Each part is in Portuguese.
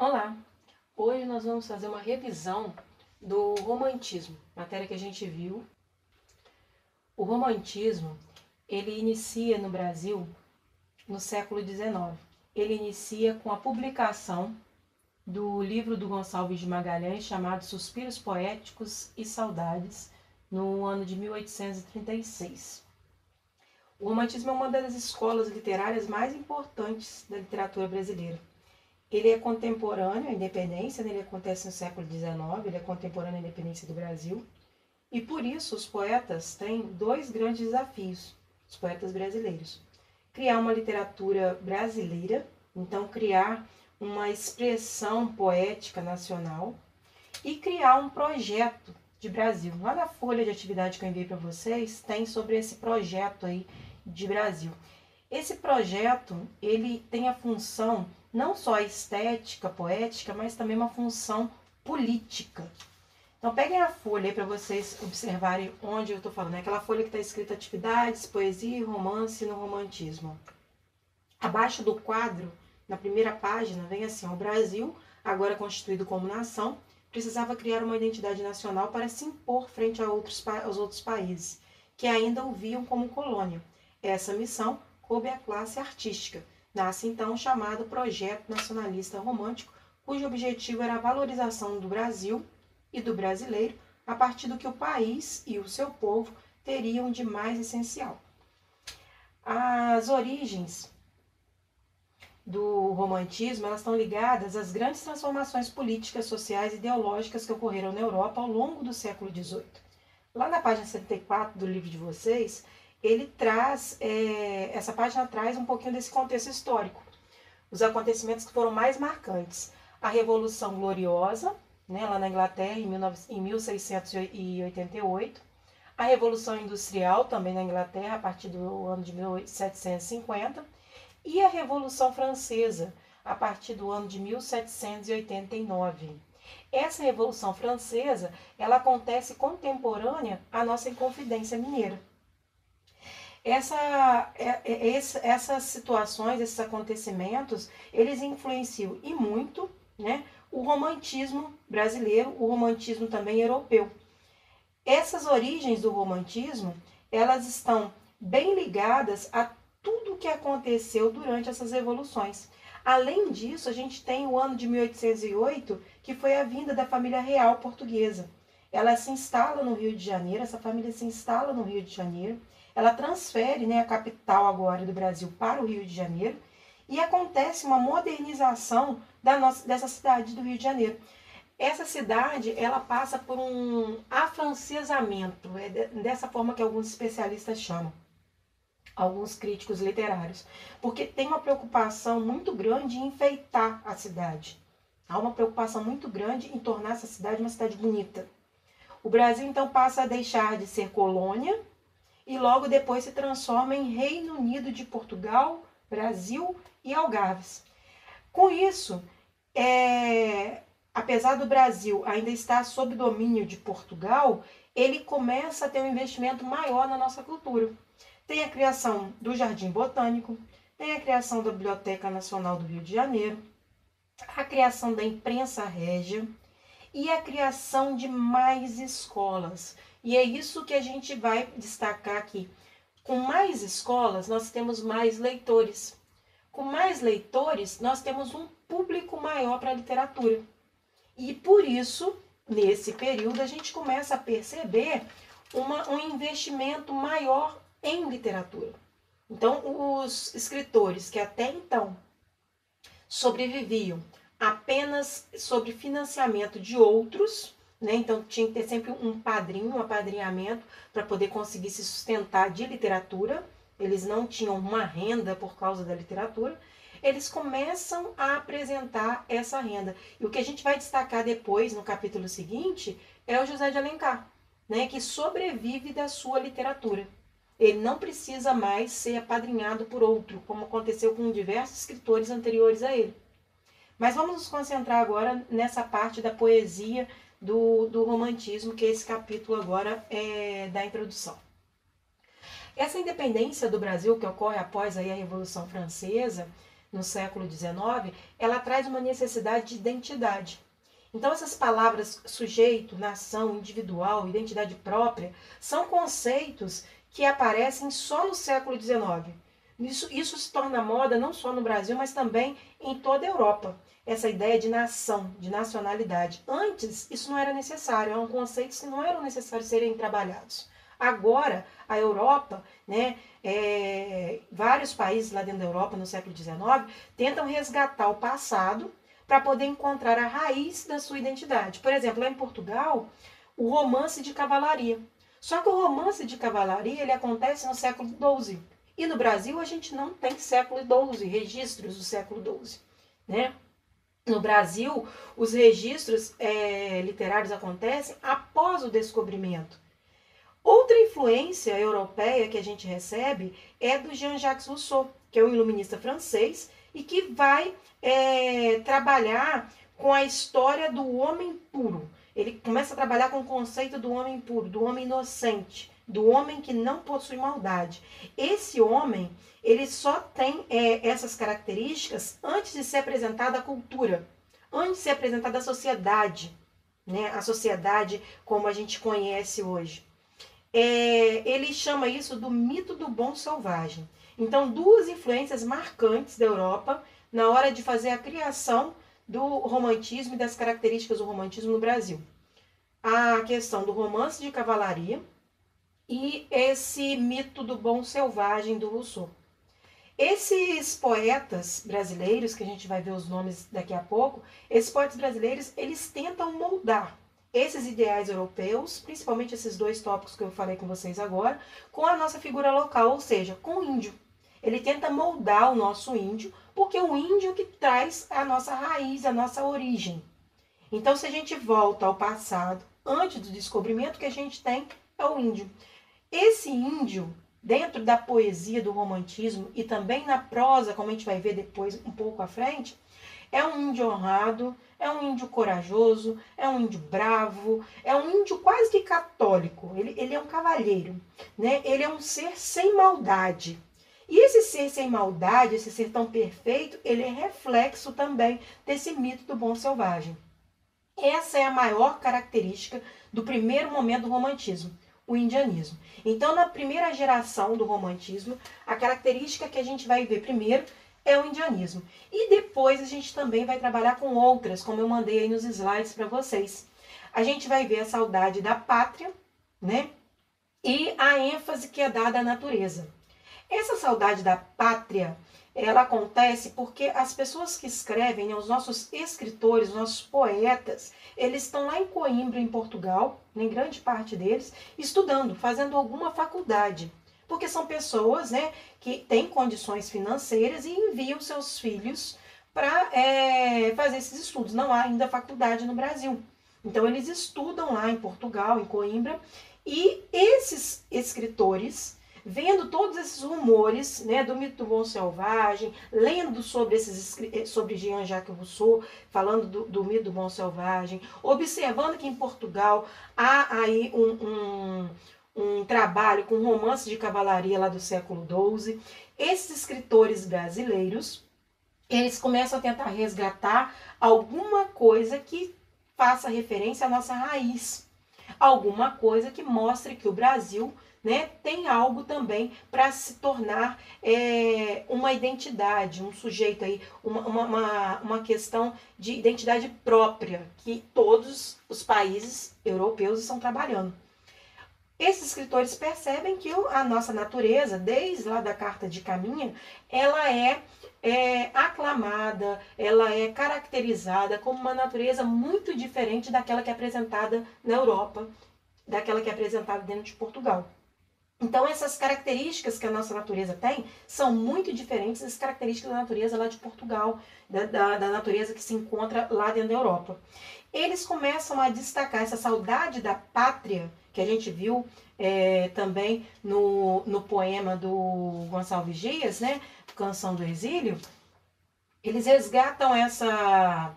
Olá! Hoje nós vamos fazer uma revisão do romantismo, matéria que a gente viu. O romantismo, ele inicia no Brasil no século XIX. Ele inicia com a publicação do livro do Gonçalves de Magalhães chamado Suspiros Poéticos e Saudades, no ano de 1836. O romantismo é uma das escolas literárias mais importantes da literatura brasileira. Ele é contemporâneo à independência, ele acontece no século XIX, ele é contemporâneo à independência do Brasil. E por isso os poetas têm dois grandes desafios, os poetas brasileiros. Criar uma literatura brasileira, então criar uma expressão poética nacional e criar um projeto de Brasil. Lá na folha de atividade que eu enviei para vocês, tem sobre esse projeto aí de Brasil. Esse projeto, ele tem a função não só estética, poética, mas também uma função política. Então peguem a folha aí para vocês observarem onde eu estou falando. É aquela folha que está escrita atividades, poesia e romance no romantismo. Abaixo do quadro, na primeira página, vem assim: o Brasil, agora constituído como nação, precisava criar uma identidade nacional para se impor frente aos outros países, que ainda o viam como colônia. Essa missão coube à classe artística. Nasce então o chamado Projeto Nacionalista Romântico, cujo objetivo era a valorização do Brasil e do brasileiro a partir do que o país e o seu povo teriam de mais essencial. As origens do romantismo, elas estão ligadas às grandes transformações políticas, sociais e ideológicas que ocorreram na Europa ao longo do século XVIII. Lá na página 74 do livro de vocês, ele traz, essa página traz um pouquinho desse contexto histórico, os acontecimentos que foram mais marcantes. A Revolução Gloriosa, né, lá na Inglaterra, em 1688, a Revolução Industrial, também na Inglaterra, a partir do ano de 1750, e a Revolução Francesa, a partir do ano de 1789. Essa Revolução Francesa, ela acontece contemporânea à nossa Inconfidência Mineira. Essas situações, esses acontecimentos, eles influenciam e muito, né, o romantismo brasileiro, o romantismo também europeu. Essas origens do romantismo, elas estão bem ligadas a tudo o que aconteceu durante essas revoluções. Além disso, a gente tem o ano de 1808, que foi a vinda da família real portuguesa. Ela se instala no Rio de Janeiro, essa família se instala no Rio de Janeiro, ela transfere, né, a capital agora do Brasil para o Rio de Janeiro e acontece uma modernização dessa cidade do Rio de Janeiro. Essa cidade, ela passa por um afrancesamento, dessa forma que alguns especialistas chamam, alguns críticos literários, porque tem uma preocupação muito grande em enfeitar a cidade. Há uma preocupação muito grande em tornar essa cidade uma cidade bonita. O Brasil, então, passa a deixar de ser colônia e logo depois se transforma em Reino Unido de Portugal, Brasil e Algarves. Com isso, apesar do Brasil ainda estar sob domínio de Portugal, ele começa a ter um investimento maior na nossa cultura. Tem a criação do Jardim Botânico, tem a criação da Biblioteca Nacional do Rio de Janeiro, a criação da imprensa régia e a criação de mais escolas. E é isso que a gente vai destacar aqui. Com mais escolas, nós temos mais leitores. Com mais leitores, nós temos um público maior para a literatura. E por isso, nesse período, a gente começa a perceber um investimento maior em literatura. Então, os escritores que até então sobreviviam apenas sobre financiamento de outros, né? Então tinha que ter sempre um padrinho, um apadrinhamento para poder conseguir se sustentar de literatura. Eles não tinham uma renda por causa da literatura. Eles começam a apresentar essa renda. E o que a gente vai destacar depois, no capítulo seguinte, é o José de Alencar, né? Que sobrevive da sua literatura. Ele não precisa mais ser apadrinhado por outro, como aconteceu com diversos escritores anteriores a ele. Mas vamos nos concentrar agora nessa parte da poesia do romantismo, que é esse capítulo agora da introdução. Essa independência do Brasil, que ocorre após aí a Revolução Francesa, no século XIX, ela traz uma necessidade de identidade. Então, essas palavras sujeito, nação, individual, identidade própria, são conceitos que aparecem só no século XIX. Isso se torna moda não só no Brasil, mas também em toda a Europa. Essa ideia de nação, de nacionalidade. Antes, isso não era necessário, eram conceitos que não eram necessários serem trabalhados. Agora, a Europa, né, vários países lá dentro da Europa, no século XIX, tentam resgatar o passado para poder encontrar a raiz da sua identidade. Por exemplo, lá em Portugal, o romance de cavalaria. Só que o romance de cavalaria ele acontece no século XII. E no Brasil a gente não tem século XII, registros do século XII. Né? No Brasil, os registros literários acontecem após o descobrimento. Outra influência europeia que a gente recebe é do Jean-Jacques Rousseau, que é um iluminista francês e que vai trabalhar com a história do homem puro. Ele começa a trabalhar com o conceito do homem puro, do homem inocente, do homem que não possui maldade. Esse homem, ele só tem essas características antes de ser apresentada à cultura, antes de ser apresentada à sociedade, né? A sociedade como a gente conhece hoje. Ele chama isso do mito do bom selvagem. Então, duas influências marcantes da Europa na hora de fazer a criação do romantismo e das características do romantismo no Brasil. A questão do romance de cavalaria e esse mito do bom selvagem do Rousseau. Esses poetas brasileiros, que a gente vai ver os nomes daqui a pouco, esses poetas brasileiros, eles tentam moldar esses ideais europeus, principalmente esses dois tópicos que eu falei com vocês agora, com a nossa figura local, ou seja, com o índio. Ele tenta moldar o nosso índio, porque o índio que traz a nossa raiz, a nossa origem. Então, se a gente volta ao passado, antes do descobrimento, que a gente tem é o índio. Esse índio, dentro da poesia do romantismo e também na prosa, como a gente vai ver depois um pouco à frente, é um índio honrado, é um índio corajoso, é um índio bravo, é um índio quase que católico. Ele é um cavalheiro, né? Ele é um ser sem maldade. E esse ser sem maldade, esse ser tão perfeito, ele é reflexo também desse mito do bom selvagem. Essa é a maior característica do primeiro momento do romantismo, o indianismo. Então, na primeira geração do romantismo, a característica que a gente vai ver primeiro é o indianismo. E depois a gente também vai trabalhar com outras, como eu mandei aí nos slides para vocês. A gente vai ver a saudade da pátria, né? E a ênfase que é dada à natureza. Essa saudade da pátria, ela acontece porque as pessoas que escrevem, né, os nossos escritores, os nossos poetas, eles estão lá em Coimbra, em Portugal, em grande parte deles, estudando, fazendo alguma faculdade. Porque são pessoas, né, que têm condições financeiras e enviam seus filhos para fazer esses estudos. Não há ainda faculdade no Brasil. Então, eles estudam lá em Portugal, em Coimbra, e esses escritores, vendo todos esses rumores, né, do mito do bom selvagem, lendo sobre Jean-Jacques Rousseau, falando do mito do bom selvagem, observando que em Portugal há aí um trabalho com romance de cavalaria lá do século XII. Esses escritores brasileiros, eles começam a tentar resgatar alguma coisa que faça referência à nossa raiz, alguma coisa que mostre que o Brasil, né, tem algo também para se tornar uma identidade, um sujeito aí, uma questão de identidade própria que todos os países europeus estão trabalhando. Esses escritores percebem que a nossa natureza, desde lá da Carta de Caminha, ela é aclamada, ela é caracterizada como uma natureza muito diferente daquela que é apresentada na Europa, daquela que é apresentada dentro de Portugal. Então, essas características que a nossa natureza tem são muito diferentes das características da natureza lá de Portugal, da natureza que se encontra lá dentro da Europa. Eles começam a destacar essa saudade da pátria, que a gente viu também no poema do Gonçalves Dias, né, Canção do Exílio. Eles resgatam essa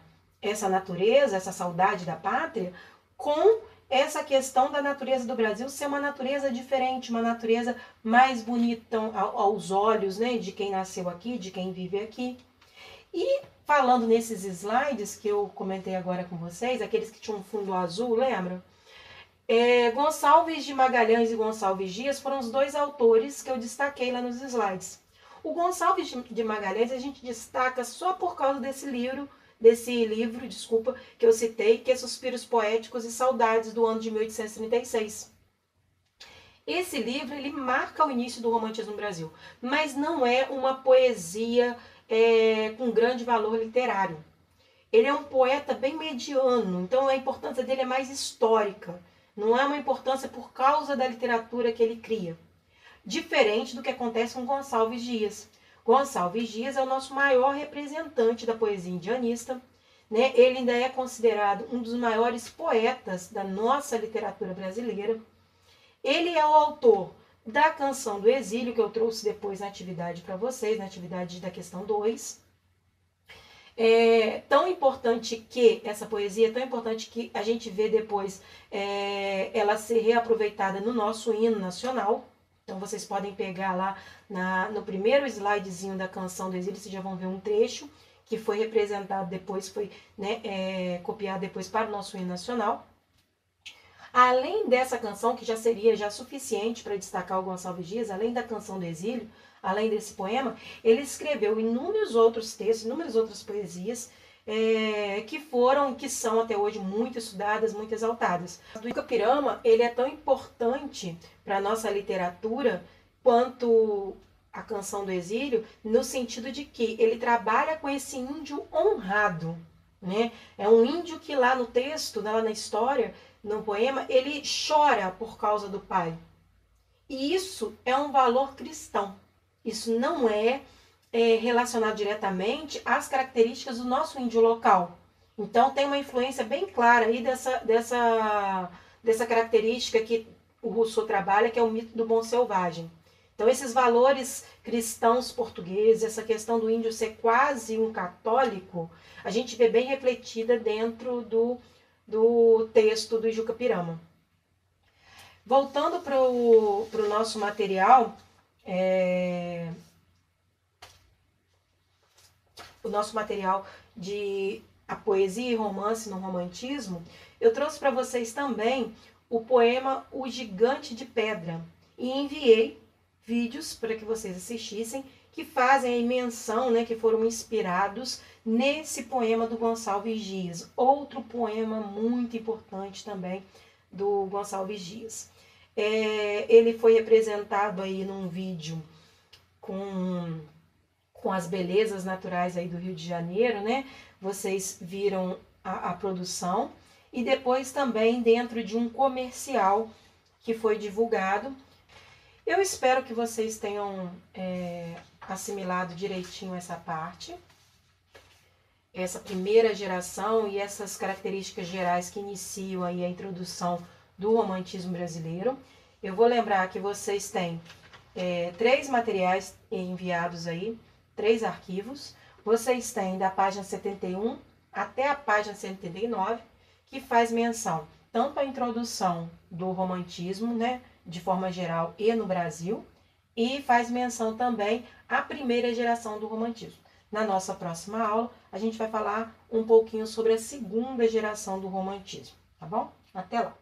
natureza, essa saudade da pátria, com essa questão da natureza do Brasil ser uma natureza diferente, uma natureza mais bonita aos olhos, né, de quem nasceu aqui, de quem vive aqui. E falando nesses slides que eu comentei agora com vocês, aqueles que tinham um fundo azul, lembram? Gonçalves de Magalhães e Gonçalves Dias foram os dois autores que eu destaquei lá nos slides. O Gonçalves de Magalhães a gente destaca só por causa desse livro, que eu citei, que é Suspiros Poéticos e Saudades, do ano de 1836. Esse livro, ele marca o início do romantismo no Brasil, mas não é uma poesia com grande valor literário. Ele é um poeta bem mediano, então a importância dele é mais histórica, não é uma importância por causa da literatura que ele cria. Diferente do que acontece com Gonçalves Dias. Gonçalves Dias é o nosso maior representante da poesia indianista, né? Ele ainda é considerado um dos maiores poetas da nossa literatura brasileira. Ele é o autor da Canção do Exílio, que eu trouxe depois na atividade para vocês, na atividade da questão 2. Tão importante que essa poesia, é tão importante que a gente vê depois ela ser reaproveitada no nosso hino nacional. Então vocês podem pegar lá no primeiro slidezinho da Canção do Exílio, vocês já vão ver um trecho que foi representado depois, foi copiado depois para o nosso hino nacional. Além dessa canção, que já seria suficiente para destacar o Gonçalves Dias, além da Canção do Exílio, além desse poema, ele escreveu inúmeros outros textos, inúmeras outras poesias, que são até hoje muito estudadas, muito exaltadas. O Yucapirama, ele é tão importante para a nossa literatura quanto a Canção do Exílio, no sentido de que ele trabalha com esse índio honrado, né? É um índio que lá no texto, lá na história, no poema, ele chora por causa do pai. E isso é um valor cristão. Isso não é relacionado diretamente às características do nosso índio local. Então tem uma influência bem clara aí dessa característica que o Rousseau trabalha, que é o mito do bom selvagem. Então esses valores cristãos portugueses, essa questão do índio ser quase um católico, a gente vê bem refletida dentro do texto do Yucapirama. Voltando para o nosso material, o nosso material de a poesia e romance no romantismo, eu trouxe para vocês também o poema O Gigante de Pedra e enviei vídeos para que vocês assistissem que fazem aí menção, que foram inspirados nesse poema do Gonçalves Dias, outro poema muito importante também do Gonçalves Dias. Ele foi representado aí num vídeo com as belezas naturais aí do Rio de Janeiro, né? Vocês viram a produção e depois também dentro de um comercial que foi divulgado. Eu espero que vocês tenham assimilado direitinho essa parte, essa primeira geração e essas características gerais que iniciam aí a introdução do romantismo brasileiro. Eu vou lembrar que vocês têm 3 materiais enviados aí, 3 arquivos. Vocês têm da página 71 até a página 139, que faz menção tanto à introdução do romantismo, né, de forma geral e no Brasil, e faz menção também à primeira geração do romantismo. Na nossa próxima aula, a gente vai falar um pouquinho sobre a segunda geração do romantismo, tá bom? Até lá!